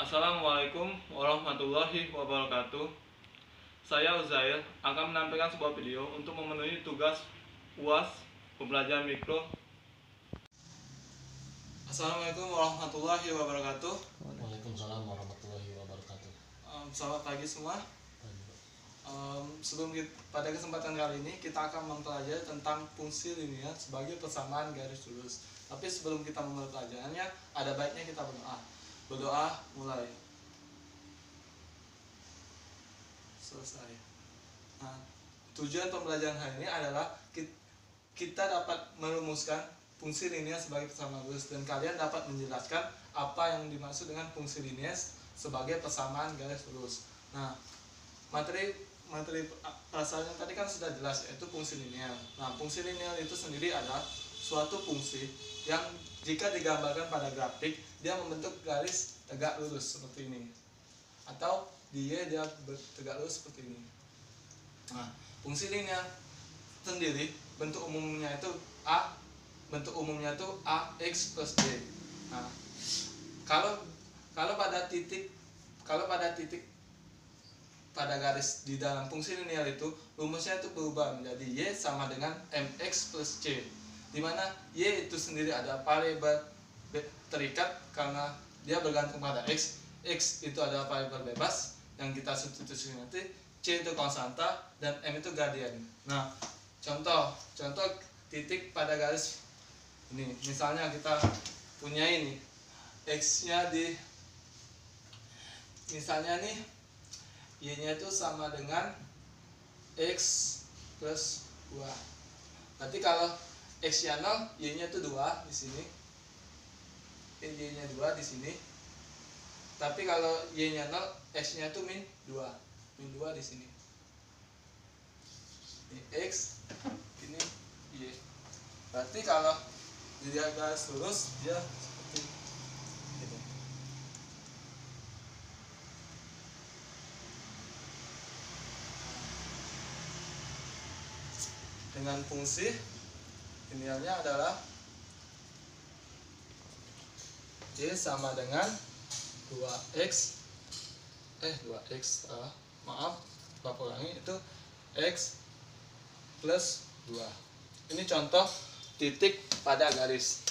Assalamualaikum warahmatullahi wabarakatuh. Saya Uzair akan menampilkan sebuah video untuk memenuhi tugas UAS pembelajaran mikro. Assalamualaikum warahmatullahi wabarakatuh. Waalaikumsalam warahmatullahi wabarakatuh. Selamat pagi semua. Pada kesempatan kali ini kita akan mempelajari tentang fungsi linear sebagai persamaan garis lurus. Tapi sebelum kita memulai pelajarannya, ada baiknya kita berdoa. Berdoa mulai. Selesai. Nah, tujuan pembelajaran hari ini adalah kita dapat merumuskan fungsi linear sebagai persamaan lurus, dan kalian dapat menjelaskan apa yang dimaksud dengan fungsi linear sebagai persamaan garis lurus. Nah, materi perasaannya tadi kan sudah jelas, yaitu fungsi linear. Nah, fungsi linear itu sendiri adalah suatu fungsi yang jika digambarkan pada grafik, dia membentuk garis tegak lurus seperti ini, atau dia tegak lurus seperti ini. Nah, fungsi linear sendiri bentuk umumnya itu ax plus b. Nah, kalau pada titik pada garis di dalam fungsi linear itu, rumusnya itu berubah menjadi y sama dengan mx plus c, di mana y itu sendiri ada variabel terikat karena dia bergantung pada x itu adalah variabel bebas yang kita substitusi nanti, c itu konstanta, dan m itu gradien. Nah, contoh titik pada garis ini, misalnya kita punya ini x nya di, misalnya nih y nya itu sama dengan x plus 2. Berarti kalau x nya 0, y nya itu 2 di sini, y nya 2 di sini. Tapi kalau y nya 0, x nya itu min 2 di sini. Ini x, ini y. Berarti kalau dia garis lurus, dia seperti ini. Dengan fungsi linearnya adalah y sama dengan 2x itu x plus 2. Ini contoh titik pada garis,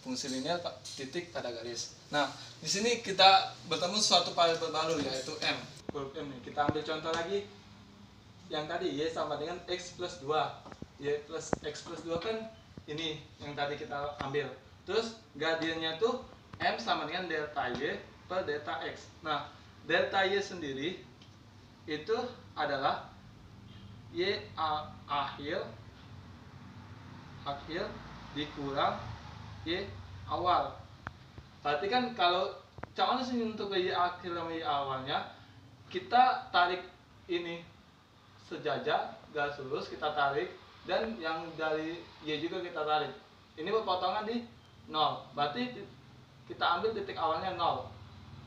fungsi linear titik pada garis. Nah, di sini kita bertemu suatu variabel baru, yaitu m. Huruf m nih. Kita ambil contoh lagi yang tadi, y sama dengan x plus 2. Y plus x plus 2 kan ini yang tadi kita ambil. Terus gradiennya tuh m sama dengan delta y per delta x. Nah, delta y sendiri itu adalah y akhir dikurang y awal. Berarti kan kalau caranya sih untuk y akhir sama y awalnya, kita tarik ini sejajar garis lurus, kita tarik, dan yang dari y juga kita tarik. Ini berpotongan di 0. Berarti kita ambil titik awalnya 0,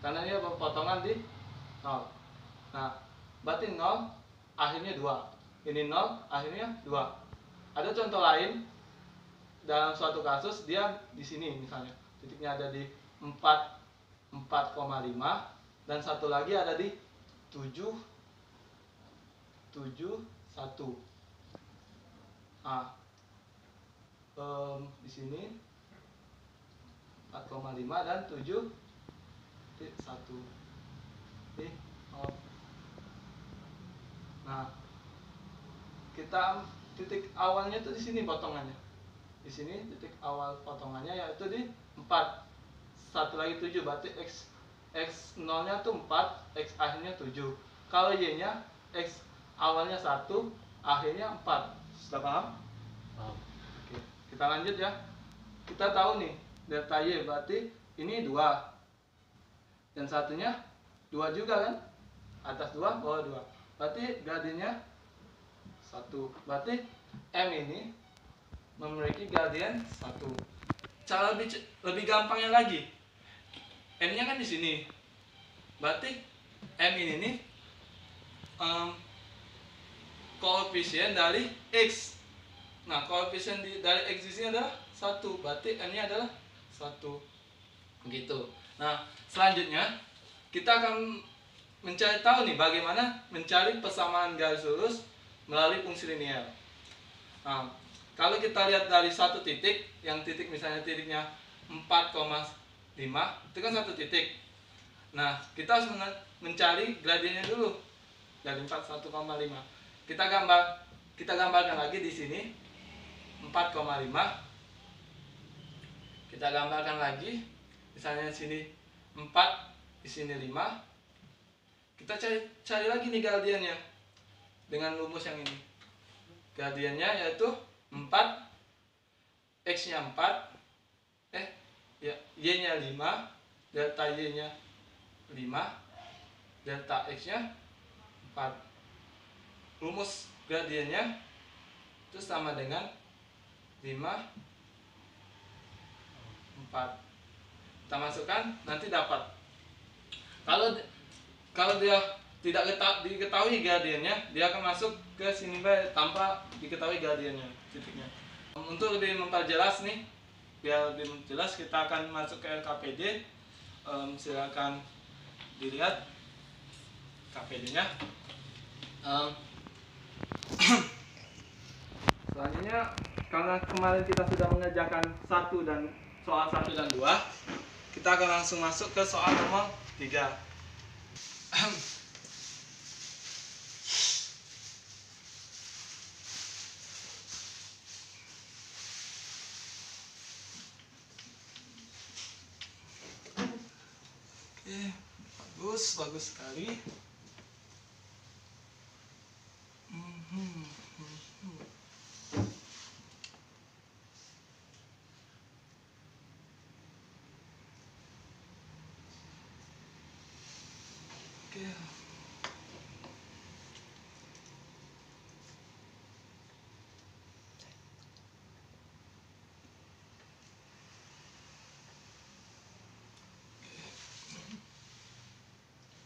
karena dia berpotongan di 0. Nah, berarti 0 akhirnya 2. Ini 0 akhirnya 2. Ada contoh lain, dalam suatu kasus dia di sini misalnya, titiknya ada di 4,5, dan satu lagi ada di 7,1. Nah, di sini 4,5 dan 7,1. Nah, kita titik awalnya itu di sini potongannya. Di sini titik awal potongannya yaitu di 4. Satu lagi 7, berarti x 0-nya tuh 4, x akhirnya 7. Kalau y-nya x awalnya 1, akhirnya 4. Sudah paham? Paham. Oke, kita lanjut ya. Kita tahu nih delta y, berarti ini 2. Dan satunya 2 juga kan? Atas 2, bawah 2. Berarti gradiennya 1. Berarti m ini memiliki gradien 1. Cara lebih gampangnya lagi, m-nya kan di sini. Berarti m ini nih koefisien dari x. Nah, koefisien dari x di sini adalah 1. Berarti m-nya adalah 1. Gitu. Nah, selanjutnya kita akan mencari tahu nih bagaimana mencari persamaan garis lurus melalui fungsi linear. Nah, kalau kita lihat dari satu titik, yang titik misalnya titiknya 4,5, itu kan satu titik. Nah, kita harus mencari gradiennya dulu dari 1,5. Kita gambarkan lagi di sini 4,5. Kita gambarkan lagi, misalnya di sini 4, di sini 5. Kita cari lagi nih gradiennya dengan rumus yang ini. Gradiennya yaitu 4, X-nya 4, Y-nya 5, delta Y-nya 5, delta X-nya 4. Rumus gradiennya itu sama dengan 5, 4. Kita masukkan, nanti dapat. Kalau dia tidak diketahui gradiennya, dia akan masuk ke sini tanpa diketahui gradiennya titiknya. Untuk lebih memperjelas nih, biar lebih jelas, kita akan masuk ke LKPD. Silakan dilihat KPD-nya. Selanjutnya, karena kemarin kita sudah mengerjakan soal 1 dan 2, kita akan langsung masuk ke soal nomor 3. Oke, bagus sekali. Oke.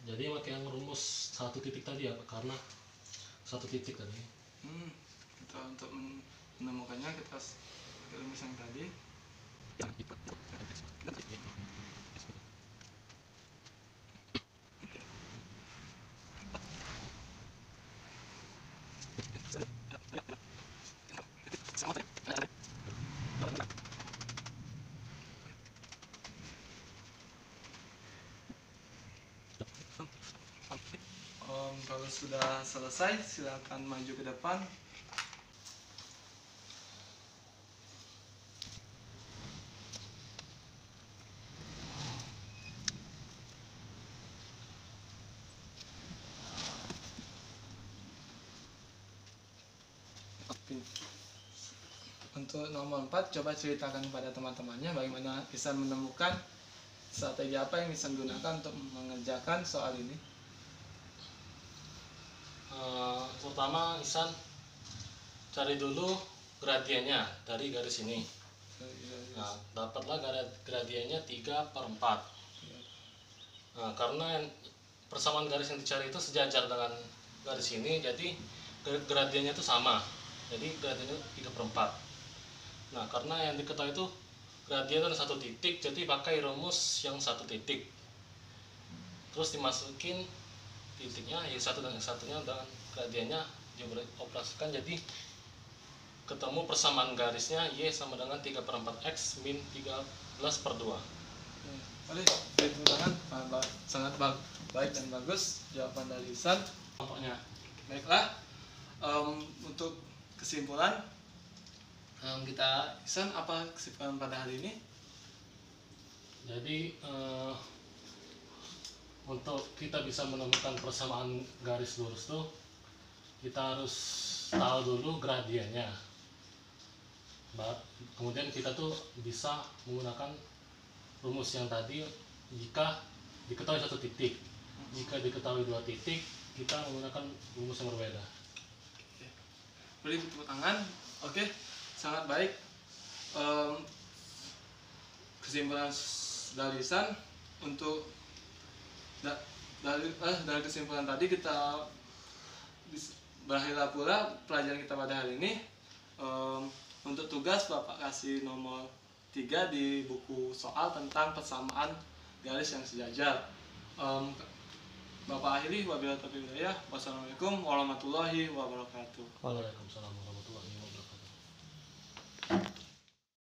Jadi pakai yang rumus satu titik tadi ya, karena satu titik tadi. Kita untuk menemukannya kita pakai rumus yang tadi. Kalau sudah selesai, silakan maju ke depan. Untuk nomor 4, coba ceritakan kepada teman-temannya bagaimana bisa menemukan strategi apa yang bisa digunakan untuk mengerjakan soal ini. Pertama, Ihsan cari dulu gradiennya dari garis ini. Nah, dapatlah gradiennya 3/4. Nah, karena persamaan garis yang dicari itu sejajar dengan garis ini, jadi gradiennya itu sama. Jadi gradiennya 3/4. Nah, karena yang diketahui itu gradien dan satu titik, jadi pakai rumus yang satu titik. Terus dimasukin titiknya Y1 dan Y1-nya dan gradiennya dioperasikan, jadi ketemu persamaan garisnya Y sama dengan 3/4X min 13/2. Boleh, tepuk tangan. Sangat baik dan bagus jawaban dari Ihsan. Contohnya. Baiklah, untuk kesimpulan, Ihsan, apa kesimpulan pada hari ini? Jadi untuk kita bisa menemukan persamaan garis lurus tuh, kita harus tahu dulu gradiennya. Kemudian kita tuh bisa menggunakan rumus yang tadi jika diketahui satu titik. Jika diketahui dua titik, kita menggunakan rumus yang berbeda. Beri tepuk tangan. Oke, sangat baik. Kesimpulan dari Ihsan untuk dari kesimpulan tadi, kita berakhirlah pula pelajaran kita pada hari ini. Untuk tugas Bapak kasih nomor 3 di buku soal tentang persamaan garis yang sejajar. Bapak akhiri wabillahi taufiq wal hidayah. Wassalamualaikum warahmatullahi wabarakatuh. Waalaikumsalam warahmatullahi